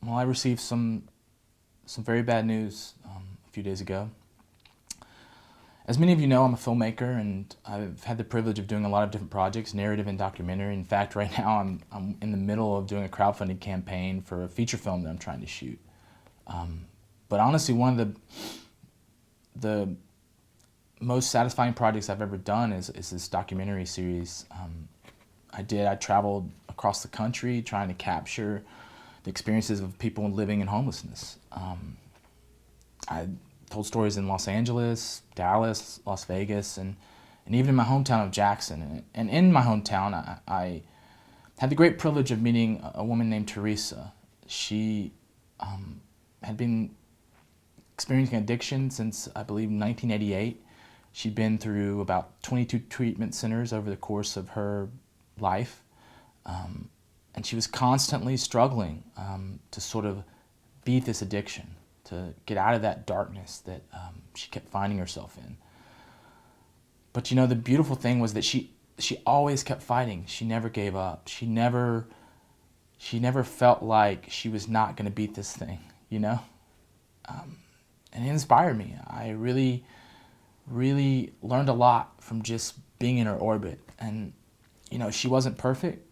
Well, I received some very bad news a few days ago. As many of you know, I'm a filmmaker, and I've had the privilege of doing a lot of different projects, narrative and documentary. In fact, right now I'm in the middle of doing a crowdfunding campaign for a feature film that I'm trying to shoot. But honestly, one of the most satisfying projects I've ever done is this documentary series. I traveled across the country trying to capture the experiences of people living in homelessness. I told stories in Los Angeles, Dallas, Las Vegas, and even in my hometown of Jackson. And in my hometown, I had the great privilege of meeting a woman named Teresa. She had been experiencing addiction since, I believe, 1988. She'd been through about 22 treatment centers over the course of her life. And she was constantly struggling to sort of beat this addiction, to get out of that darkness that she kept finding herself in. But you know, the beautiful thing was that she always kept fighting. She never gave up. She never felt like she was not going to beat this thing, you know? And it inspired me. I really learned a lot from just being in her orbit. And you know, she wasn't perfect.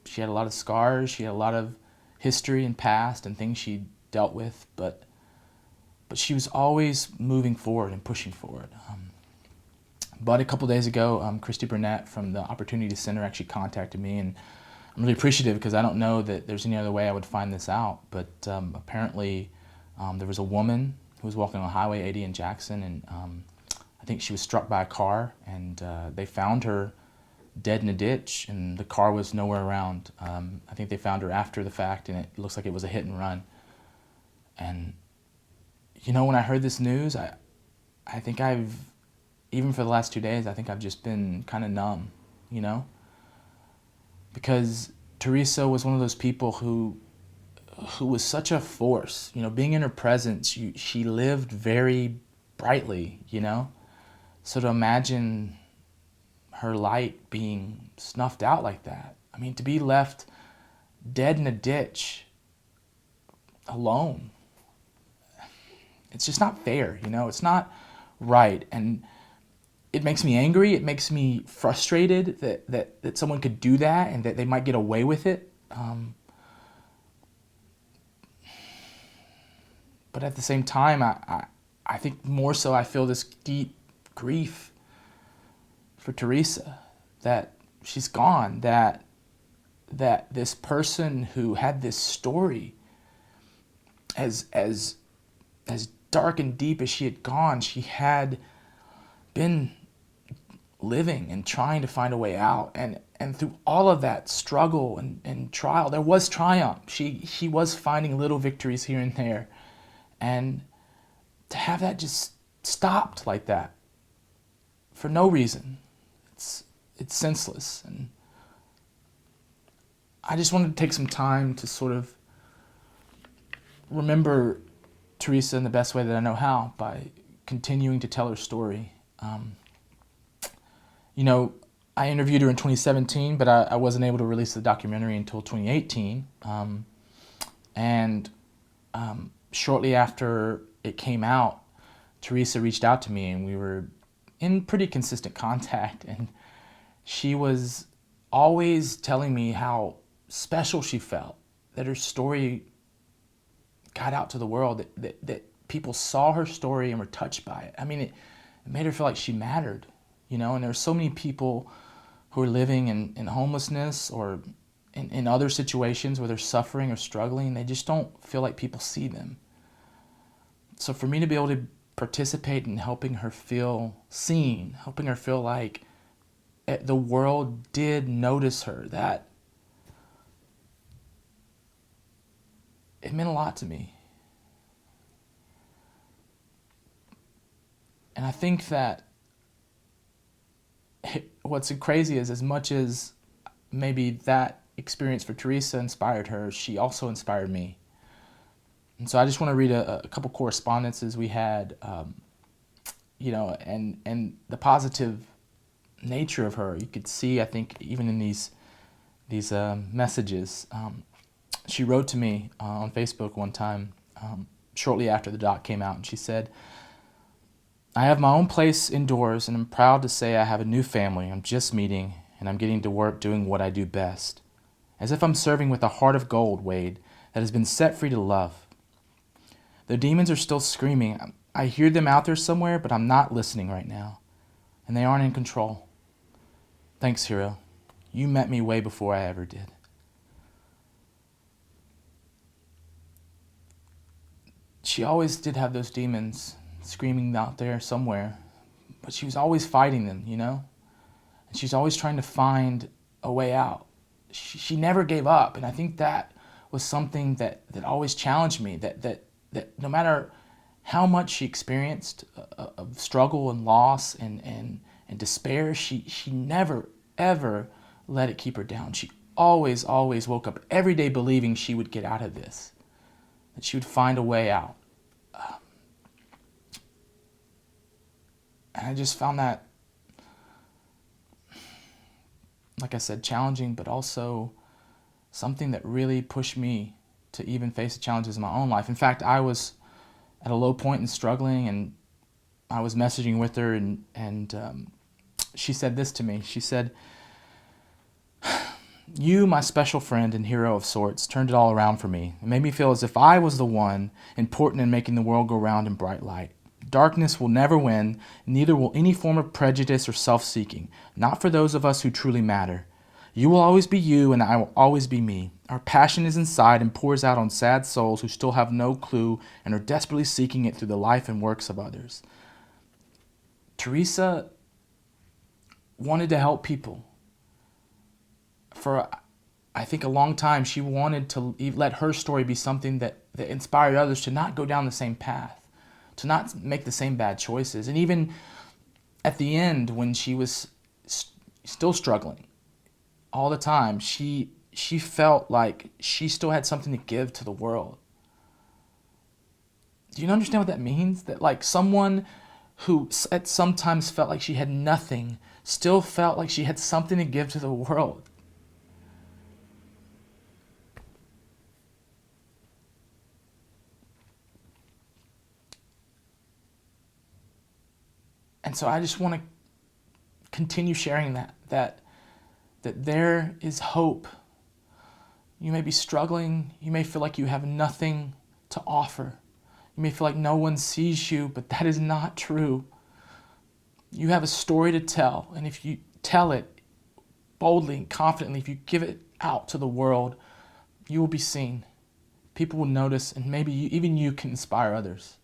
She had a lot of scars. She had a lot of history and past and things she dealt with, but she was always moving forward and pushing forward. But a couple days ago, Christy Burnett from the Opportunity Center actually contacted me, and I'm really appreciative because I don't know that there's any other way I would find this out. But apparently, there was a woman who was walking on Highway 80 in Jackson, and I think she was struck by a car, and they found her dead in a ditch, and the car was nowhere around. I think they found her after the fact, and it looks like it was a hit and run. And you know, when I heard this news, I think even for the last 2 days, I think I've just been kind of numb, you know? Because Teresa was one of those people who was such a force. You know, being in her presence, she lived very brightly, you know? So to imagine her light being snuffed out like that, I mean, to be left dead in a ditch, alone, it's just not fair, you know? It's not right. And it makes me angry. It makes me frustrated that someone could do that and that they might get away with it. But at the same time, I think more so I feel this deep grief for Teresa, that she's gone, that this person who had this story, as dark and deep as she had gone, she had been living and trying to find a way out. And through all of that struggle and trial, there was triumph. She was finding little victories here and there. And to have that just stopped like that for no reason, it's senseless. And I just wanted to take some time to sort of remember Teresa in the best way that I know how, by continuing to tell her story. You know, I interviewed her in 2017, but I wasn't able to release the documentary until 2018. And shortly after it came out, Teresa reached out to me, and we were in pretty consistent contact. And she was always telling me how special she felt, that her story got out to the world, that people saw her story and were touched by it. I mean, it made her feel like she mattered, you know. And there's so many people who are living in homelessness or in other situations where they're suffering or struggling. They just don't feel like people see them. So for me to be able to participate in helping her feel seen, helping her feel like the world did notice her, that it meant a lot to me. And I think that what's crazy is, as much as maybe that experience for Teresa inspired her, she also inspired me. And so I just want to read a couple correspondences we had, you know, and the positive nature of her. You could see, I think, even in these messages. She wrote to me on Facebook one time, shortly after the doc came out, and she said, "I have my own place indoors, and I'm proud to say I have a new family I'm just meeting, and I'm getting to work doing what I do best. As if I'm serving with a heart of gold, Wade, that has been set free to love. The demons are still screaming. I hear them out there somewhere, but I'm not listening right now, and they aren't in control. Thanks, hero. You met me way before I ever did." She always did have those demons screaming out there somewhere, but she was always fighting them, you know? And she's always trying to find a way out. She never gave up, and I think that was something that always challenged me, that no matter how much she experienced of struggle and loss and despair, she never, ever let it keep her down. She always woke up every day believing she would get out of this, that she would find a way out. And I just found that, like I said, challenging, but also something that really pushed me to even face the challenges in my own life. In fact, I was at a low point and struggling, and I was messaging with her, and she said this to me. She said, "You, my special friend and hero of sorts, turned it all around for me. It made me feel as if I was the one important in making the world go round in bright light. Darkness will never win, neither will any form of prejudice or self-seeking, not for those of us who truly matter. You will always be you, and I will always be me. Our passion is inside and pours out on sad souls who still have no clue and are desperately seeking it through the life and works of others." Teresa wanted to help people. For, I think, a long time, she wanted to let her story be something that inspired others to not go down the same path, to not make the same bad choices. And even at the end, when she was still struggling all the time, she felt like she still had something to give to the world. Do you understand what that means? That like someone who at sometimes felt like she had nothing still felt like she had something to give to the world. And so I just want to continue sharing that there is hope. You may be struggling. You may feel like you have nothing to offer. You may feel like no one sees you, but that is not true. You have a story to tell, and if you tell it boldly and confidently, if you give it out to the world, you will be seen. People will notice, and maybe even you can inspire others.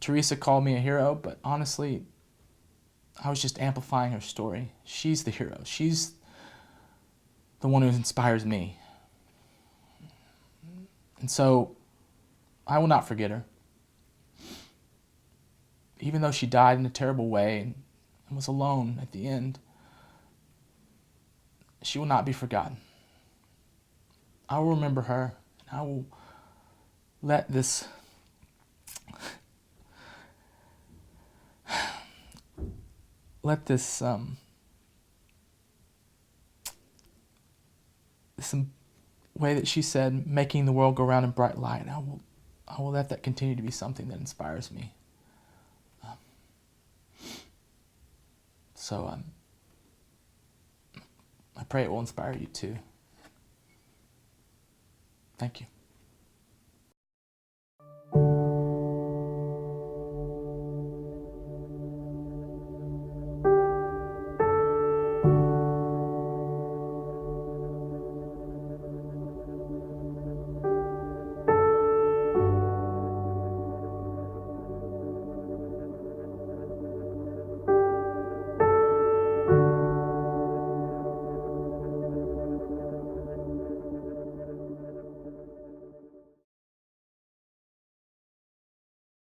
Teresa called me a hero, but honestly, I was just amplifying her story. She's the hero. She's the one who inspires me. And so I will not forget her. Even though she died in a terrible way and was alone at the end, she will not be forgotten. I will remember her, and I will let this this way that she said, making the world go round in bright light, I will let that continue to be something that inspires me. So I pray it will inspire you too. Thank you.